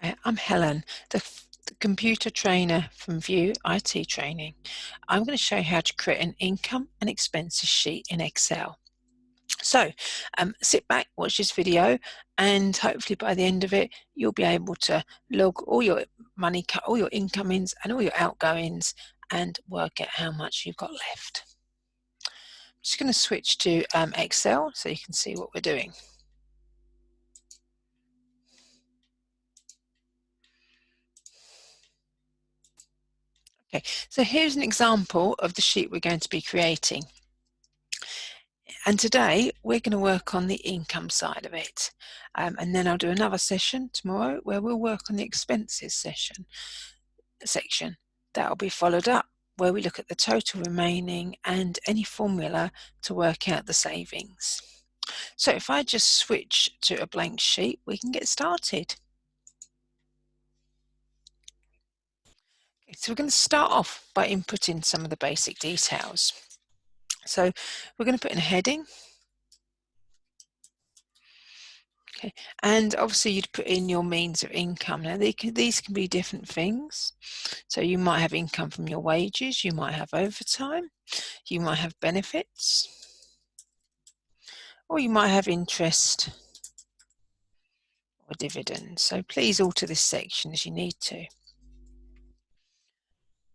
Hi, I'm Helen, the computer trainer from View IT Training. I'm going to show you how to create an income and expenses sheet in Excel. So sit back, watch this video, and hopefully by the end of it, you'll be able to log all your money, all your incomings and all your outgoings and work out how much you've got left. I'm just going to switch to Excel so you can see what we're doing. Okay, so here's an example of the sheet we're going to be creating. And today we're going to work on the income side of it. And then I'll do another session tomorrow where we'll work on the expenses section. That'll be followed up where we look at the total remaining and any formula to work out the savings. So if I just switch to a blank sheet, we can get started. So we're going to start off by inputting some of the basic details. So we're going to put in a heading. Okay, and obviously you'd put in your means of income. Now these can be different things. So you might have income from your wages, you might have overtime, you might have benefits, or you might have interest or dividends. So please alter this section as you need to.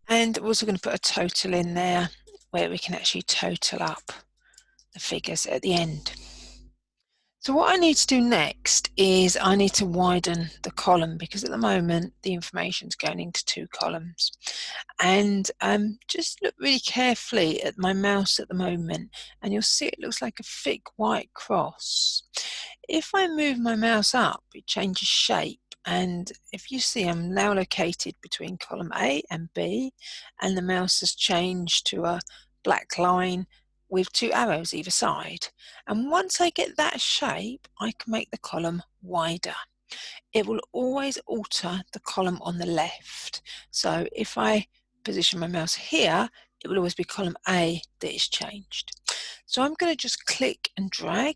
And we're also going to put a total in there where we can actually total up the figures at the end. So what I need to do next is I need to widen the column because at the moment the information is going into two columns. And just look really carefully at my mouse at the moment and you'll see it looks like a thick white cross. If I move my mouse up, it changes shape, and if you see I'm now located between column A and B and the mouse has changed to a black line with two arrows either side. And once I get that shape, I can make the column wider. It will always alter the column on the left. So if I position my mouse here, it will always be column A that is changed. So I'm going to just click and drag,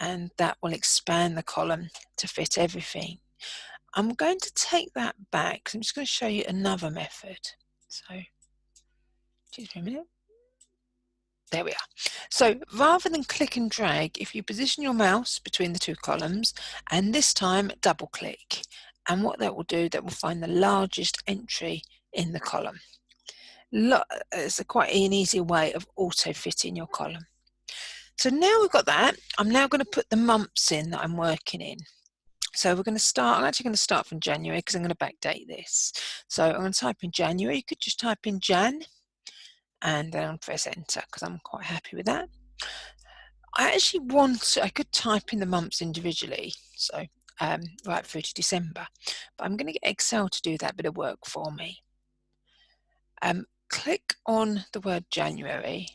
and that will expand the column to fit everything. I'm going to take that back. I'm just going to show you another method. So, excuse me a minute. There we are. So rather than click and drag, if you position your mouse between the two columns and this time double click, and what that will do, that will find the largest entry in the column. It's quite an easy way of auto fitting your column. So now we've got that, I'm now going to put the months in that I'm working in. So we're going to start, I'm actually going to start from January because I'm going to backdate this. So I'm going to type in January. You could just type in Jan and then I'll press enter because I'm quite happy with that. I could type in the months individually, so right through to December, but I'm going to get Excel to do that bit of work for me. Click on the word January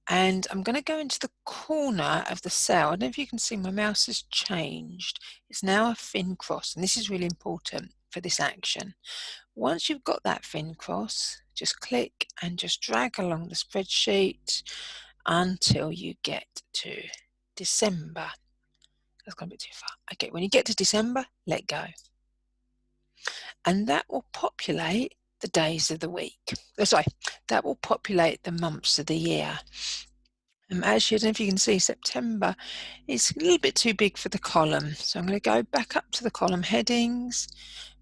and I'm going to go into the corner of the cell. I don't know if you can see my mouse has changed. It's now a thin cross, and this is really important for this action. Once you've got that thin cross, just click and just drag along the spreadsheet until you get to December. That's gone a bit too far. Okay, when you get to December, let go. And that will populate the days of the week. That will populate the months of the year. Actually, I don't know if you can see September, it's a little bit too big for the column. So I'm going to go back up to the column headings.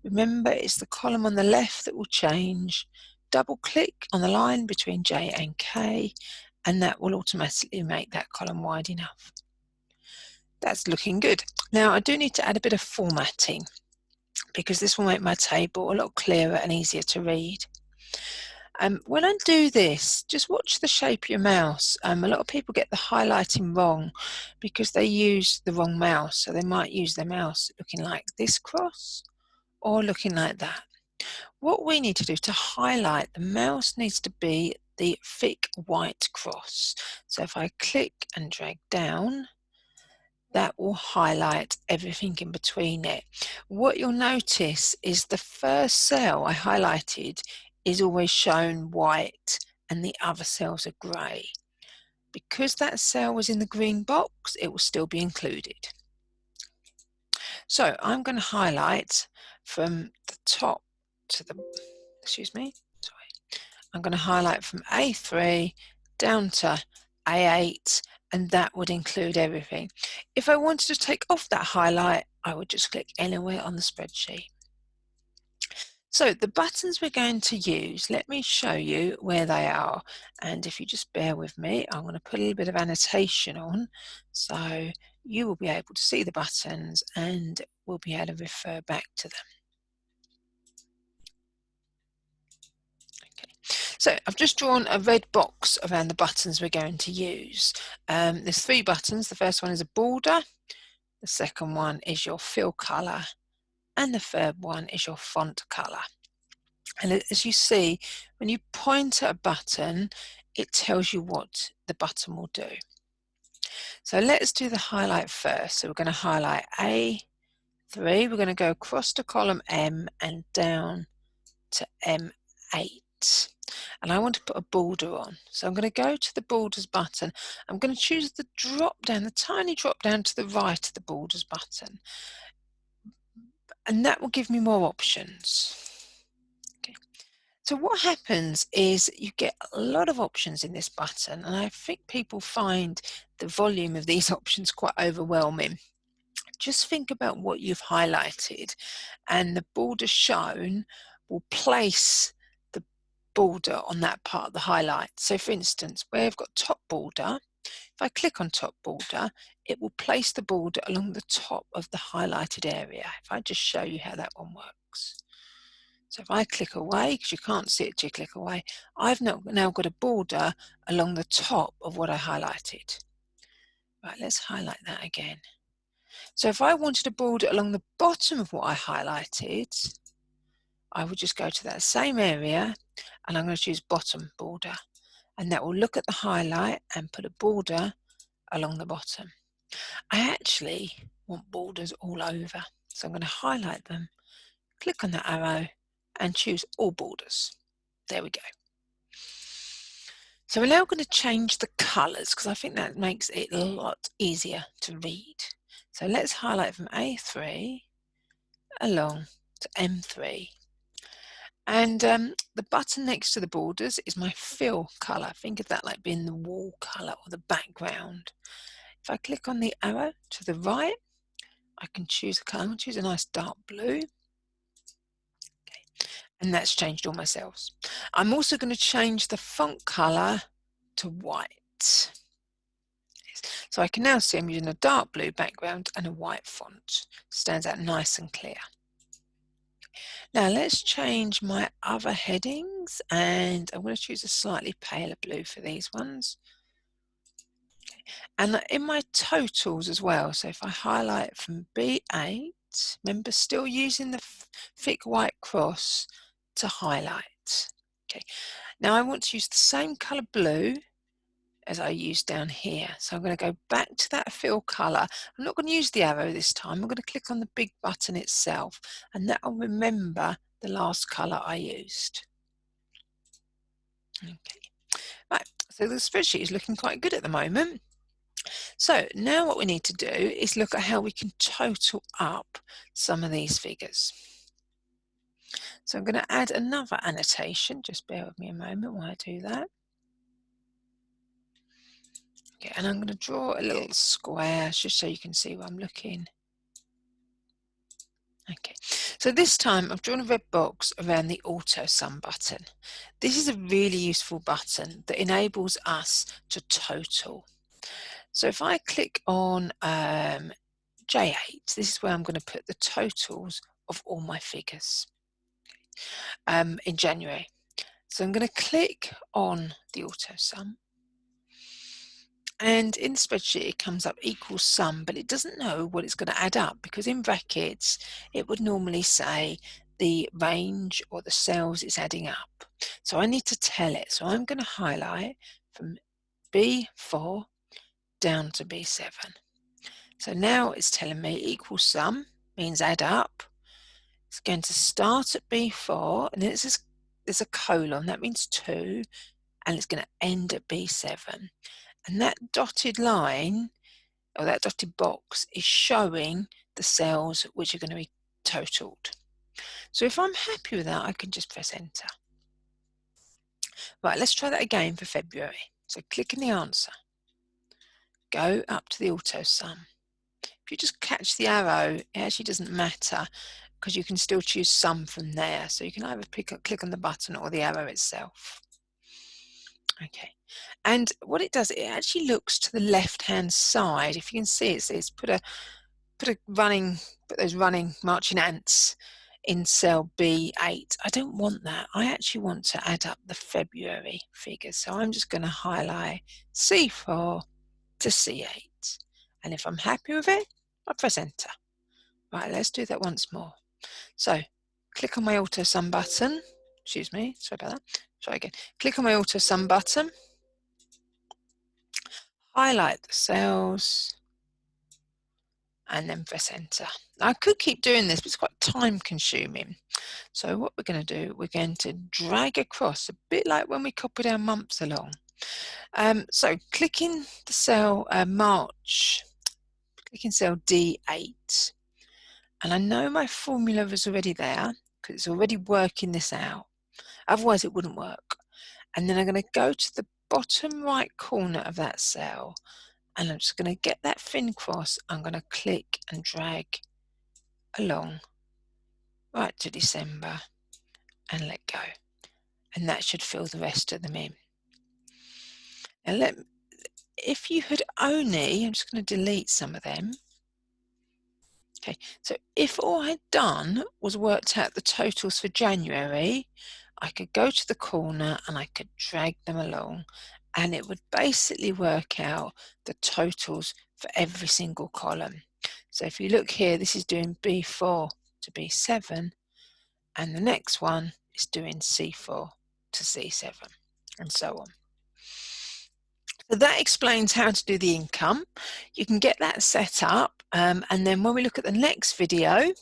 Remember, it's the column on the left that will change. Double click on the line between J and K, and that will automatically make that column wide enough. That's looking good. Now I do need to add a bit of formatting because this will make my table a lot clearer and easier to read. When I do this, just watch the shape of your mouse. A lot of people get the highlighting wrong because they use the wrong mouse. So they might use their mouse looking like this cross or looking like that. What we need to do to highlight, the mouse needs to be the thick white cross. So if I click and drag down, that will highlight everything in between it. What you'll notice is the first cell I highlighted is always shown white and the other cells are grey. Because that cell was in the green box, it will still be included. So I'm going to highlight from the top to the, excuse me, sorry. I'm going to highlight from A3 down to A8, and that would include everything. If I wanted to take off that highlight, I would just click anywhere on the spreadsheet. So the buttons we're going to use, let me show you where they are. And if you just bear with me, I'm going to put a little bit of annotation on so you will be able to see the buttons and we'll be able to refer back to them. Okay. So I've just drawn a red box around the buttons we're going to use. There's 3 buttons. The first one is a border, the second one is your fill colour, and the third one is your font colour. And as you see, when you point at a button, it tells you what the button will do. So let's do the highlight first. So we're going to highlight A3. We're going to go across to column M and down to M8. And I want to put a border on. So I'm going to go to the borders button. I'm going to choose the drop down, the tiny drop down to the right of the borders button. And that will give me more options. Okay. So what happens is you get a lot of options in this button, and I think people find the volume of these options quite overwhelming. Just think about what you've highlighted, and the border shown will place the border on that part of the highlight. So for instance, where I've got top border, if I click on top border, it will place the border along the top of the highlighted area. If I just show you how that one works. So if I click away, because you can't see it till you click away, I've now got a border along the top of what I highlighted. Right, let's highlight that again. So if I wanted a border along the bottom of what I highlighted, I would just go to that same area and I'm going to choose bottom border. And that will look at the highlight and put a border along the bottom. I actually want borders all over. So I'm going to highlight them, click on the arrow and choose all borders. There we go. So we're now going to change the colours because I think that makes it a lot easier to read. So let's highlight from A3 along to M3. And the button next to the borders is my fill colour. Think of that like being the wall colour or the background. If I click on the arrow to the right, I can choose a colour. I'm going to choose a nice dark blue. And that's changed all my cells. I'm also going to change the font colour to white. So I can now see I'm using a dark blue background and a white font. Stands out nice and clear. Now let's change my other headings and I'm going to choose a slightly paler blue for these ones. Okay. And in my totals as well, so if I highlight from B8, remember still using the thick white cross to highlight. Okay. Now I want to use the same colour blue as I used down here. So I'm going to go back to that fill colour. I'm not going to use the arrow this time. I'm going to click on the big button itself and that will remember the last colour I used. Okay. Right, so the spreadsheet is looking quite good at the moment. So now what we need to do is look at how we can total up some of these figures. So I'm going to add another annotation. Just bear with me a moment while I do that. Okay, and I'm going to draw a little square just so you can see where I'm looking. Okay, so this time I've drawn a red box around the Autosum button. This is a really useful button that enables us to total. So if I click on J8, this is where I'm going to put the totals of all my figures in January. So I'm going to click on the Autosum. And in the spreadsheet, it comes up equals sum, but it doesn't know what it's going to add up because in brackets, it would normally say the range or the cells it's adding up. So I need to tell it. So I'm going to highlight from B4 down to B7. So now it's telling me equals sum means add up. It's going to start at B4 and then there's a colon, that means 2, and it's going to end at B7. And that dotted line, or that dotted box, is showing the cells which are going to be totaled. So if I'm happy with that, I can just press enter. Right, let's try that again for February. So click in the answer, go up to the Autosum. If you just catch the arrow, it actually doesn't matter because you can still choose sum from there. So you can either click on the button or the arrow itself. Okay, and what it does, it actually looks to the left-hand side. If you can see, it says put those running marching ants in cell B8. I don't want that. I actually want to add up the February figures. So I'm just going to highlight C4 to C8. And if I'm happy with it, I press enter. Right, let's do that once more. So click on my Autosum button. Excuse me, sorry about that. Try again. Click on my Autosum button. Highlight the cells. And then press enter. Now, I could keep doing this, but it's quite time consuming. So what we're going to do, we're going to drag across, a bit like when we copied our months along. So clicking the cell March, clicking cell D8, and I know my formula is already there because it's already working this out. Otherwise it wouldn't work. And then I'm going to go to the bottom right corner of that cell, and I'm just going to get that thin cross. I'm going to click and drag along right to December and let go, and that should fill the rest of them in. And if you had only, I'm just going to delete some of them. Okay, so if all I'd done was worked out the totals for January, I could go to the corner and I could drag them along, and it would basically work out the totals for every single column. So if you look here, this is doing B4 to B7, and the next one is doing C4 to C7, and so on. So that explains how to do the income. You can get that set up, and then when we look at the next video,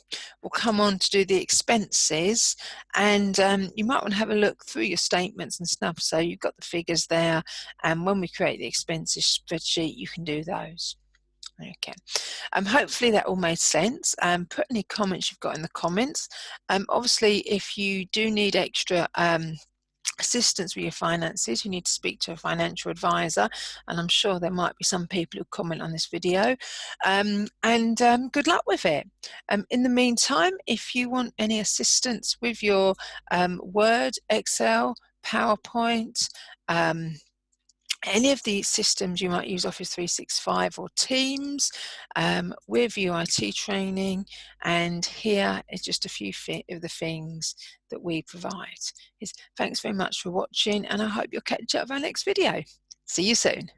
we'll come on to do the expenses, and you might want to have a look through your statements and stuff, so you've got the figures there, and when we create the expenses spreadsheet, you can do those. Okay, hopefully that all made sense. Put any comments you've got in the comments. Obviously, if you do need extra assistance with your finances, you need to speak to a financial advisor, and I'm sure there might be some people who comment on this video, and good luck with it. In the meantime, if you want any assistance with your Word, Excel, PowerPoint, any of these systems, you might use Office 365 or Teams with UIT training, and here is just a few of the things that we provide. Thanks very much for watching, and I hope you'll catch up with our next video. See you soon.